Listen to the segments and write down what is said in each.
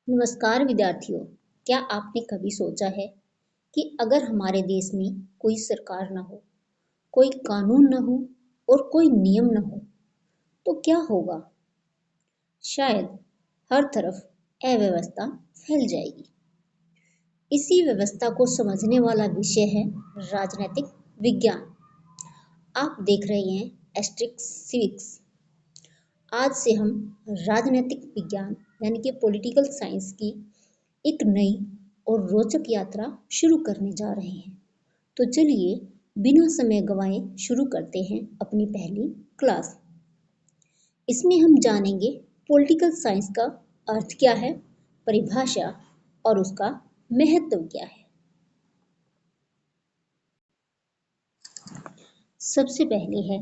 नमस्कार विद्यार्थियों। क्या आपने कभी सोचा है कि अगर हमारे देश में कोई सरकार न हो, कोई कानून न हो और कोई नियम न हो तो क्या होगा? शायद हर तरफ अव्यवस्था फैल जाएगी। इसी व्यवस्था को समझने वाला विषय है राजनीतिक विज्ञान। आप देख रहे हैं एस्ट्रिक्स सिविक्स। आज से हम राजनीतिक विज्ञान यानी कि पॉलिटिकल साइंस की एक नई और रोचक यात्रा शुरू करने जा रहे हैं। तो चलिए बिना समय गंवाए शुरू करते हैं अपनी पहली क्लास। इसमें हम जानेंगे पॉलिटिकल साइंस का अर्थ क्या है, परिभाषा और उसका महत्व क्या है। सबसे पहले है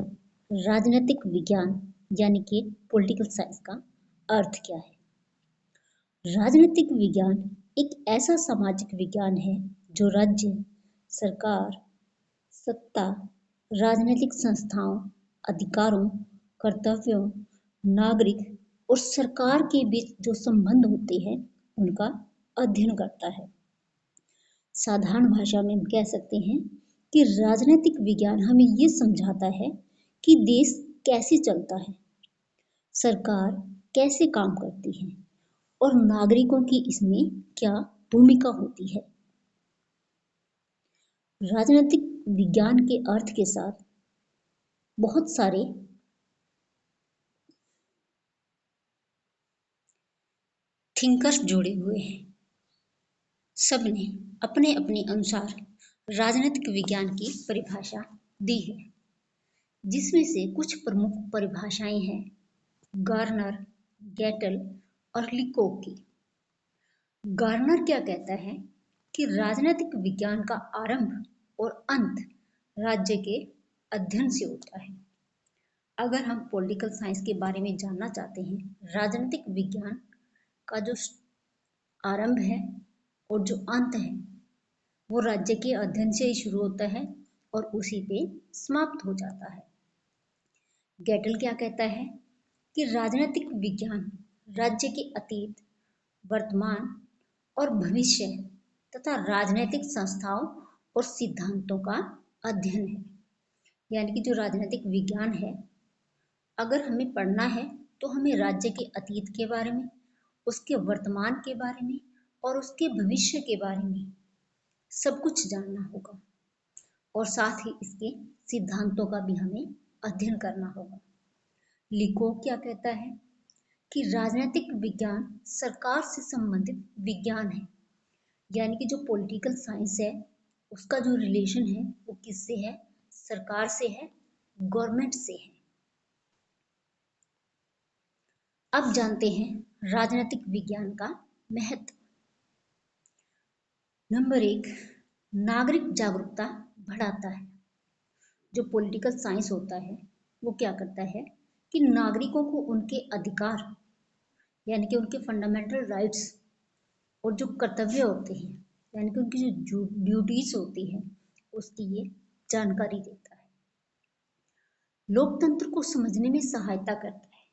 राजनीतिक विज्ञान यानी कि पॉलिटिकल साइंस का अर्थ क्या है। राजनीतिक विज्ञान एक ऐसा सामाजिक विज्ञान है जो राज्य, सरकार, सत्ता, राजनीतिक संस्थाओं, अधिकारों, कर्तव्यों, नागरिक और सरकार के बीच जो संबंध होते हैं उनका अध्ययन करता है। साधारण भाषा में हम कह सकते हैं कि राजनीतिक विज्ञान हमें ये समझाता है कि देश कैसे चलता है, सरकार कैसे काम करती है और नागरिकों की इसमें क्या भूमिका होती है। राजनीतिक विज्ञान के अर्थ के साथ बहुत सारे थिंकर्स जुड़े हुए हैं। सबने अपने अपने अनुसार राजनीतिक विज्ञान की परिभाषा दी है, जिसमें से कुछ प्रमुख परिभाषाएं हैं गार्नर, गैटल और लिकोक की। गार्नर क्या कहता है कि राजनीतिक विज्ञान का आरंभ और अंत राज्य के अध्ययन से होता है। अगर हम पॉलिटिकल साइंस के बारे में जानना चाहते हैं, राजनीतिक विज्ञान का जो आरंभ है और जो अंत है वो राज्य के अध्ययन से ही शुरू होता है और उसी पे समाप्त हो जाता है। गैटल क्या कहता है कि राजनीतिक विज्ञान राज्य के अतीत, वर्तमान और भविष्य तथा राजनीतिक संस्थाओं और सिद्धांतों का अध्ययन है। यानी कि जो राजनीतिक विज्ञान है, अगर हमें पढ़ना है तो हमें राज्य के अतीत के बारे में, उसके वर्तमान के बारे में और उसके भविष्य के बारे में सब कुछ जानना होगा और साथ ही इसके सिद्धांतों का भी हमें अध्ययन करना होगा। लिको क्या कहता है कि राजनीतिक विज्ञान सरकार से संबंधित विज्ञान है। यानी कि जो पॉलिटिकल साइंस है उसका जो रिलेशन है वो किससे है? सरकार से है, गवर्नमेंट से है। अब जानते हैं राजनीतिक विज्ञान का महत्व। नंबर 1, नागरिक जागरूकता बढ़ाता है। जो पॉलिटिकल साइंस होता है वो क्या करता है कि नागरिकों को उनके अधिकार यानी कि उनके फंडामेंटल राइट्स और जो कर्तव्य होते हैं यानी कि उनकी जो ड्यूटीज होती है उसकी ये जानकारी देता है। लोकतंत्र को समझने में सहायता करता है।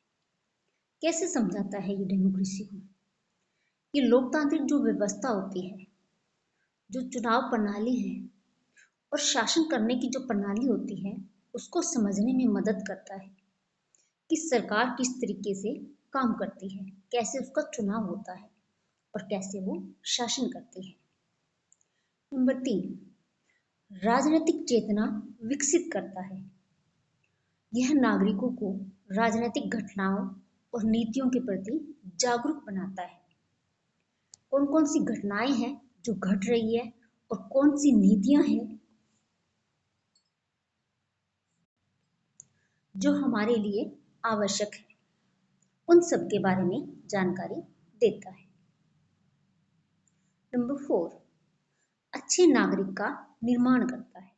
कैसे समझाता है ये डेमोक्रेसी को? ये लोकतांत्रिक जो व्यवस्था होती है, जो चुनाव प्रणाली है और शासन करने की जो प्रणाली होती है उसको समझने में मदद करता है कि सरकार किस तरीके से काम करती है, कैसे उसका चुनाव होता है और कैसे वो शासन करती है। नंबर 3, राजनीतिक चेतना विकसित करता है। यह नागरिकों को राजनीतिक घटनाओं और नीतियों के प्रति जागरूक बनाता है। कौन कौन सी घटनाएं हैं जो घट रही है और कौन सी नीतियां हैं जो हमारे लिए आवश्यक है, उन सब के बारे में जानकारी देता है। नंबर 4, अच्छे नागरिक का निर्माण करता है।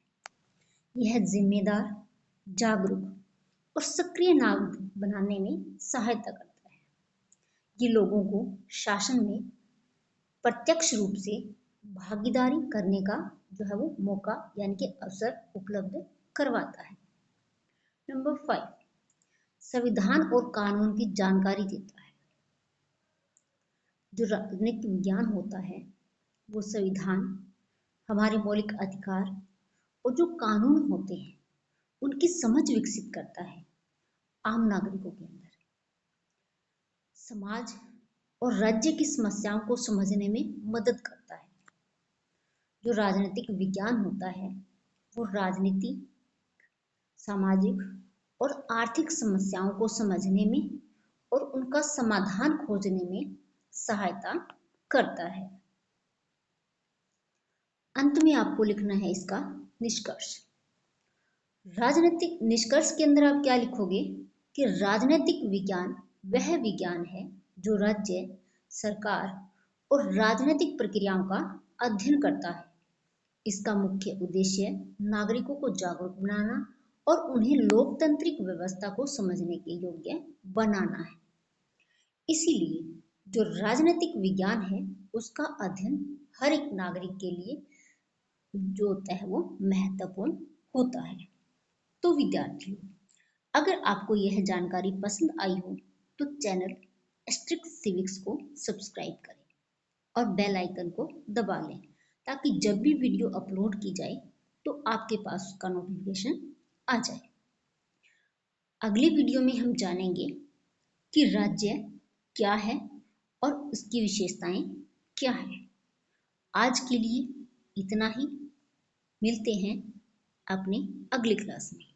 यह जिम्मेदार, जागरूक और सक्रिय नागरिक बनाने में सहायता करता है। ये लोगों को शासन में प्रत्यक्ष रूप से भागीदारी करने का जो है वो मौका यानी कि अवसर उपलब्ध करवाता है। नंबर 5, संविधान और कानून की जानकारी देता है। जो राजनीतिक विज्ञान होता है वो संविधान, हमारे मौलिक अधिकार और जो कानून होते हैं उनकी समझ विकसित करता है आम नागरिकों के अंदर। समाज और राज्य की समस्याओं को समझने में मदद करता है। जो राजनीतिक विज्ञान होता है वो राजनीति, सामाजिक और आर्थिक समस्याओं को समझने में और उनका समाधान खोजने में सहायता करता है। अंत में आपको लिखना है इसका निष्कर्ष। राजनीतिक निष्कर्ष के अंदर आप क्या लिखोगे कि राजनीतिक विज्ञान वह विज्ञान है जो राज्य, सरकार और राजनीतिक प्रक्रियाओं का अध्ययन करता है। इसका मुख्य उद्देश्य नागरिकों को जागरूक बनाना और उन्हें लोकतांत्रिक व्यवस्था को समझने के योग्य बनाना है। इसीलिए जो राजनीतिक विज्ञान है उसका अध्ययन हर एक नागरिक के लिए जो होता है वो महत्वपूर्ण होता है। तो विद्यार्थियों, अगर आपको यह जानकारी पसंद आई हो तो चैनल एस्ट्रिक्स सिविक्स को सब्सक्राइब करें और बेल आइकन को दबा लें ताकि जब भी वीडियो अपलोड की जाए तो आपके पास उसका नोटिफिकेशन आ जाए। अगले वीडियो में हम जानेंगे कि राज्य क्या है और उसकी विशेषताएं क्या है। आज के लिए इतना ही। मिलते हैं अपने अगली क्लास में।